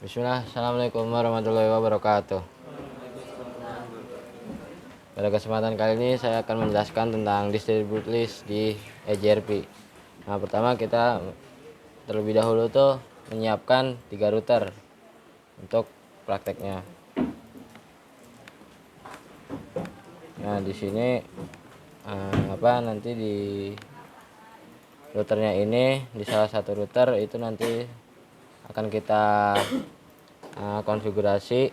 Bismillah, Assalamualaikum warahmatullahi wabarakatuh. Pada kesempatan kali ini saya akan menjelaskan tentang distribute list di EJRP. Nah, pertama kita terlebih dahulu tuh menyiapkan 3 router untuk prakteknya. Nah, di sini nanti di routernya ini, di salah satu router itu nanti akan kita konfigurasi.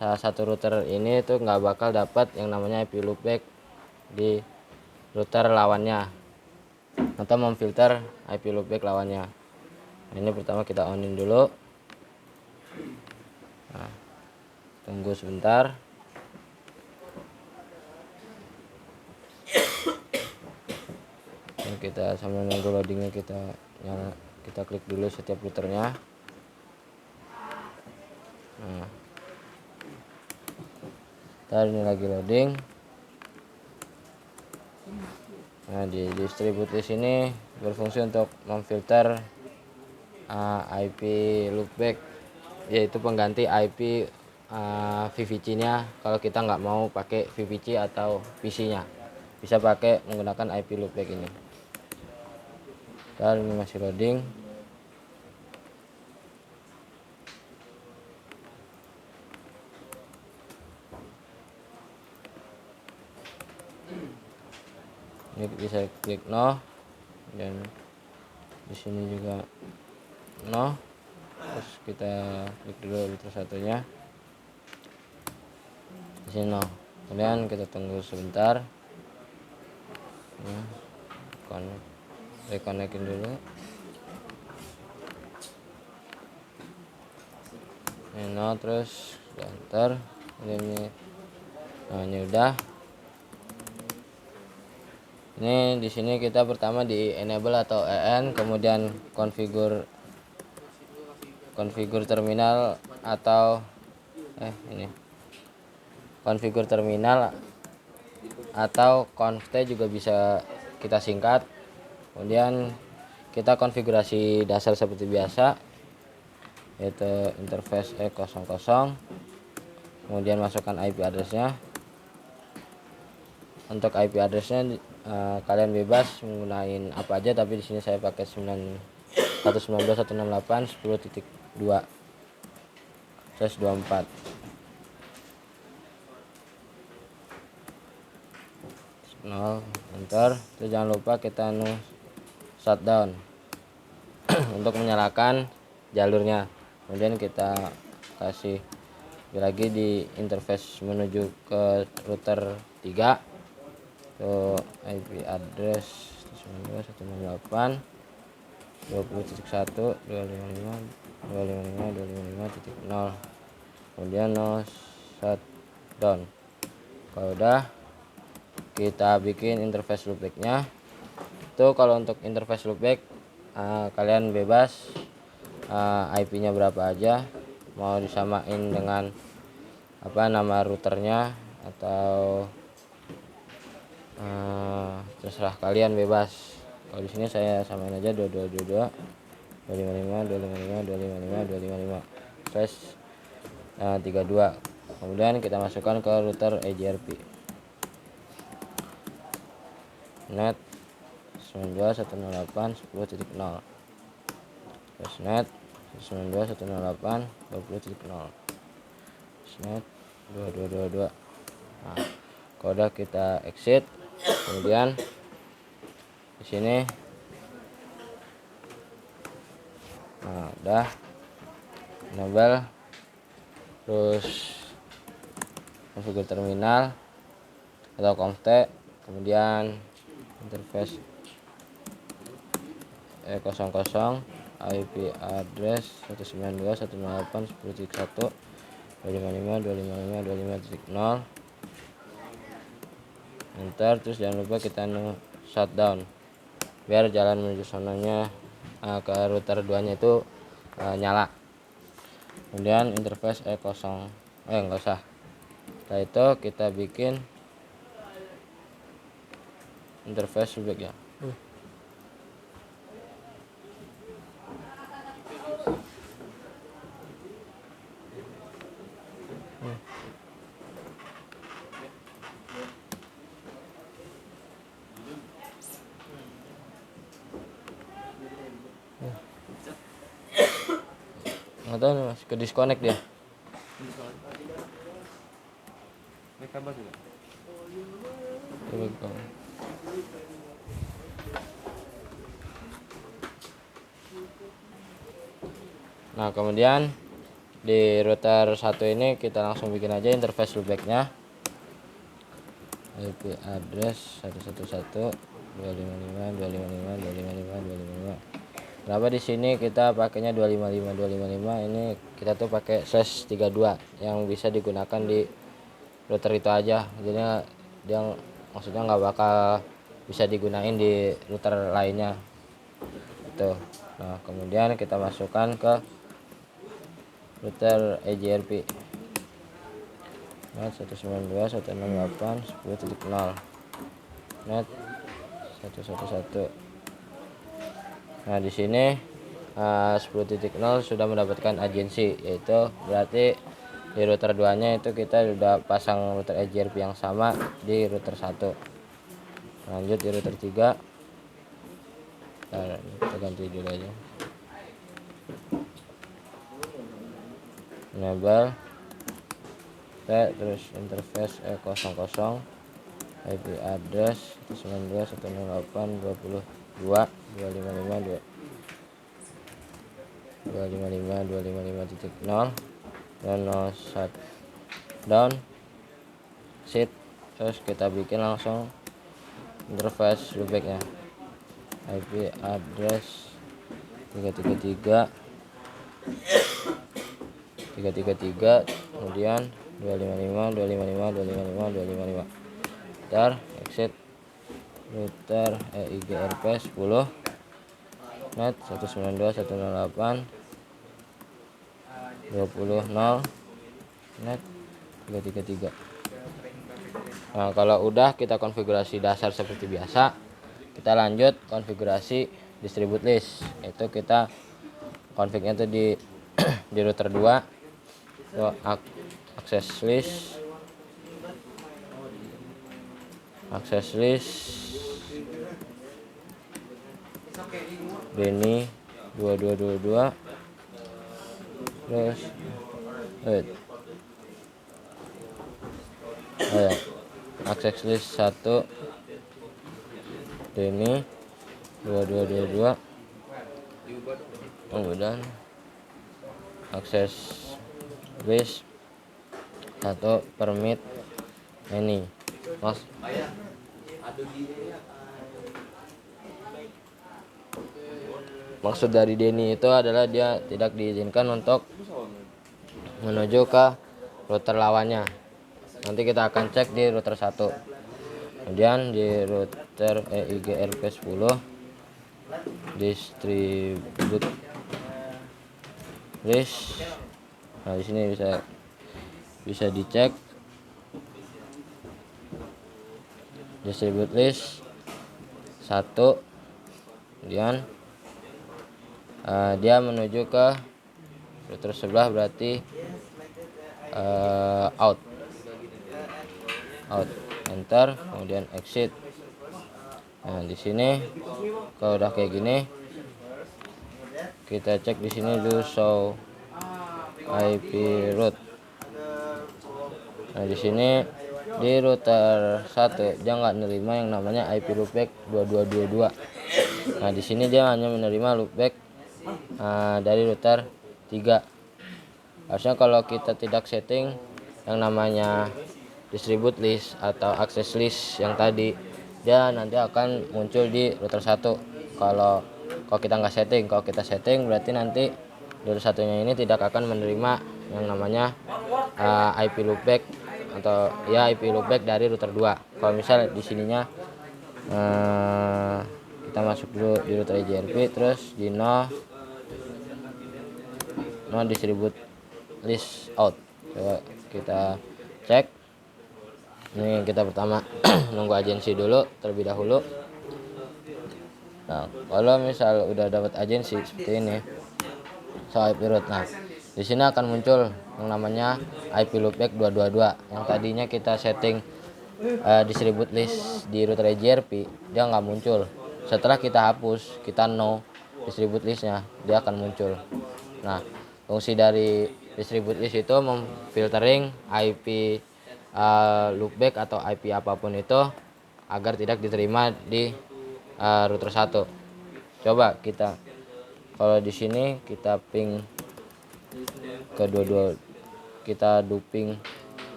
Salah satu router ini tuh nggak bakal dapat yang namanya IP loopback di router lawannya atau memfilter IP loopback lawannya. Nah, ini pertama kita onin dulu. Nah, tunggu sebentar. Ini kita sambil nunggu loadingnya kita klik dulu setiap routernya. Nah, ntar ini lagi loading. Nah, di distribute list ini berfungsi untuk memfilter IP loopback, yaitu pengganti IP VPC nya kalau kita nggak mau pakai VPC atau PC nya, bisa pakai menggunakan IP loopback ini. Dan ini masih loading. Ini bisa klik no, dan di sini juga no. Terus kita klik dulu router satunya, di sini no. Kemudian kita tunggu sebentar. Nah, reconnectin dulu. Ini no, terus enter. Ini udah. Ini di sini kita pertama di enable atau EN, kemudian konfigur terminal atau konfigur terminal atau conft juga bisa kita singkat. Kemudian kita konfigurasi dasar seperti biasa, yaitu interface E00. Kemudian masukkan IP addressnya. Untuk IP addressnya kalian bebas menggunakan apa aja, tapi di sini saya pakai 192.168.10.2/24. Enter. Terus jangan lupa kita shutdown untuk menyalakan jalurnya. Kemudian kita kasih lagi di interface menuju ke router 3 ke IP address 192.168.20.1.255.255.255.0. kemudian no shutdown. Kalau udah, kita bikin interface loopbacknya. Itu kalau untuk interface loopback kalian bebas IP nya berapa aja, mau disamain dengan nama routernya atau terserah kalian, bebas. Kalau di sini saya samain aja 2222 255 255 255 32. Kemudian kita masukkan ke router EJRP net 92.168.10.0, net 92.168.20.0, net 2222. Nah, kalau udah kita exit. Kemudian di sini udah enable, terus konfigur terminal atau conft, kemudian interface E00, IP address 192.168.10.1.255.255.255.0. enter. Terus jangan lupa kita shutdown biar jalan menuju sonanya ke router 2 nya itu nyala. Kemudian interface E0 enggak usah. Setelah itu kita bikin interface loopback ya. Nggak tahu nih mas, ke disconnect dia. Nah kemudian di router 1 ini kita langsung bikin aja interface loopbacknya. IP address 111.255.255.255.255. Kenapa di sini kita pakainya 255.255? Ini kita tuh pakai /32 yang bisa digunakan di router itu aja. Jadi dia maksudnya nggak bakal bisa digunain di router lainnya. Itu. Nah kemudian kita masukkan ke router EJRP. Net 192.168.10.0 net 111. Nah di sini 10.0 sudah mendapatkan agensi, yaitu berarti di router 2 nya itu kita sudah pasang router EJRP yang sama di router 1. Lanjut di router 3. Nah, kita ganti dulu aja. Enable terus interface 00 IP address 192.168.255.255.255.0 dan 01 down sit. Terus kita bikin langsung interface loopbacknya. IP address 333 kemudian 255 Ntar exit router EIGRP 10 net 192.168.20.0 net 333. Nah kalau udah kita konfigurasi dasar seperti biasa, kita lanjut konfigurasi distribute list. Itu kita config-nya itu di router 2 access list Denny 2222 terus access list 1 Denny 2222 kemudian access list 1 permit ini mas. Maksud dari Denny itu adalah dia tidak diizinkan untuk menuju ke router lawannya. Nanti kita akan cek di router 1. Kemudian di router EIGRP 10 distribute list. Nah di sini bisa dicek distribute list 1. Kemudian dia menuju ke router sebelah, berarti out enter, kemudian exit. Nah di sini kalau udah kayak gini, kita cek di sini do show IP route. Nah di sini di router 1 dia nggak menerima yang namanya IP loopback 2222. Nah di sini dia hanya menerima loopback dari router 3. Harusnya kalau kita tidak setting yang namanya distribute list atau access list yang tadi, dia nanti akan muncul di router 1. Kalau kita nggak setting, kalau kita setting berarti nanti router satunya ini tidak akan menerima yang namanya IP loopback atau ya IP loopback dari router 2. Kalau misal di sininya kita masuk dulu di router EJRP, terus di no distribute list out. Coba kita cek. Ini kita pertama nunggu agensi dulu terlebih dahulu. Nah kalau misal udah dapat agensi seperti ini, so IP route. Nah Di sini akan muncul yang namanya IP loopback 222. Yang tadinya kita setting distribute list di router EJRP, dia nggak muncul. Setelah kita hapus, kita no distribute listnya, dia akan muncul. Nah, fungsi dari distribute list itu memfiltering IP loopback atau IP apapun itu agar tidak diterima di router 1. Coba kita, kalau di sini kita ping ke 22, kita duping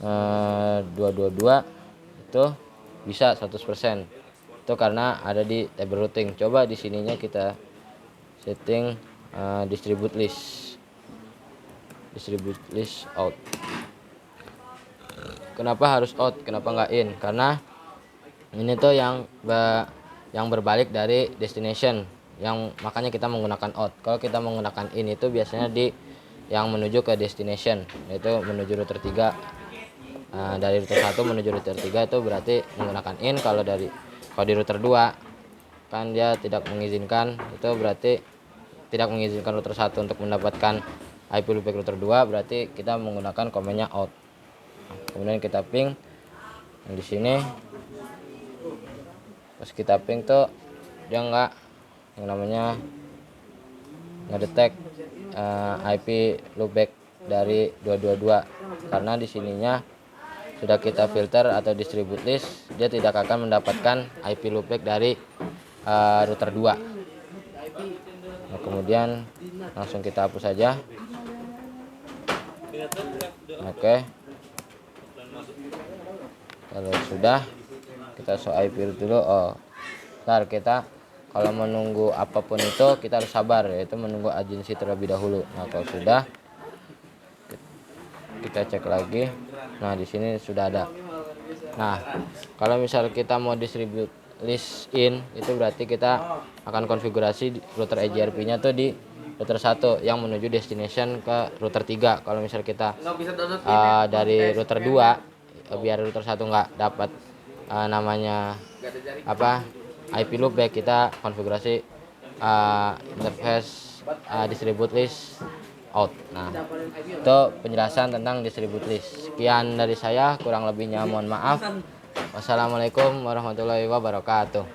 222 itu bisa 100%. Itu karena ada di table routing. Coba di sininya kita setting distribute list out. Kenapa harus out, kenapa nggak in? Karena ini tuh yang berbalik dari destination, yang makanya kita menggunakan out. Kalau kita menggunakan in itu biasanya di yang menuju ke destination, yaitu menuju router 3. Dari router 1 menuju router 3 itu berarti menggunakan in. Kalau di router 2 kan dia tidak mengizinkan, itu berarti tidak mengizinkan router 1 untuk mendapatkan IP loopback router 2, berarti kita menggunakan komennya out. Kemudian kita ping yang di sini. Pas kita ping tuh dia nggak, yang namanya ngedetect IP loopback dari 222, karena di sininya sudah kita filter atau distribute list, dia tidak akan mendapatkan IP loopback dari router 2. Nah, kemudian langsung kita hapus saja. Oke. Kalau sudah, kita show IP dulu. Ntar kita kalau menunggu apapun itu kita harus sabar, yaitu menunggu agensi terlebih dahulu. Nah, kalau sudah, kita cek lagi. Nah, di sini sudah ada. Nah, kalau misal kita mau distribute list in, itu berarti kita akan konfigurasi router EJRP-nya tuh di router 1 yang menuju destination ke router 3. Kalau misal kita dari router 2, biar router 1 nggak dapat namanya IP loopback, kita konfigurasi interface distribute list out. Nah, itu penjelasan tentang distribute list. Sekian dari saya, kurang lebihnya mohon maaf. Wassalamualaikum warahmatullahi wabarakatuh.